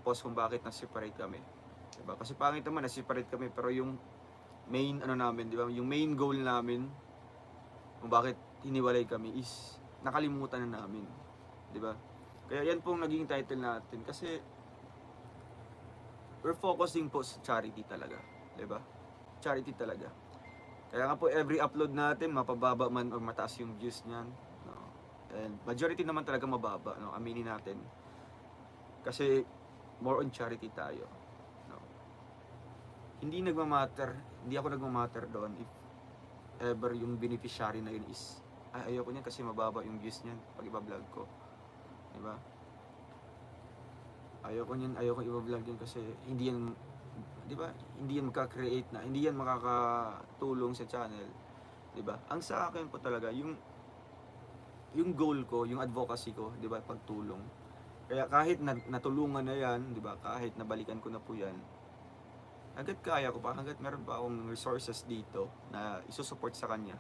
purpose kung bakit na-separate kami. Diba? Kasi pangit naman na-separate kami, pero yung main ano namin, diba? Yung main goal namin kung bakit hiniwalay kami is nakalimutan na namin. Diba? Kaya yan pong naging title natin kasi we're focusing po sa charity talaga. Diba? Charity talaga. Kaya nga po every upload natin, mapababa man o mataas yung views niyan. No? And majority naman talaga mababa, no? Aminin natin. Kasi more on charity tayo. No? Hindi ako nagmamatter doon if ever yung beneficiary na yun is ayoko niyan kasi mababa yung views niyan pag iba-vlog ko. Diba? Ayoko i-vlog yun kasi hindi yan, diba? Hindi yan makaka-create na, hindi yan makakatulong sa channel. Diba? Ang sa akin po talaga, yung goal ko, yung advocacy ko, diba? Pagtulong. Kaya kahit natulungan na yan, diba? Kahit nabalikan ko na po yan, hanggat kaya ko pa, hanggat meron pa akong resources dito na isusupport sa kanya,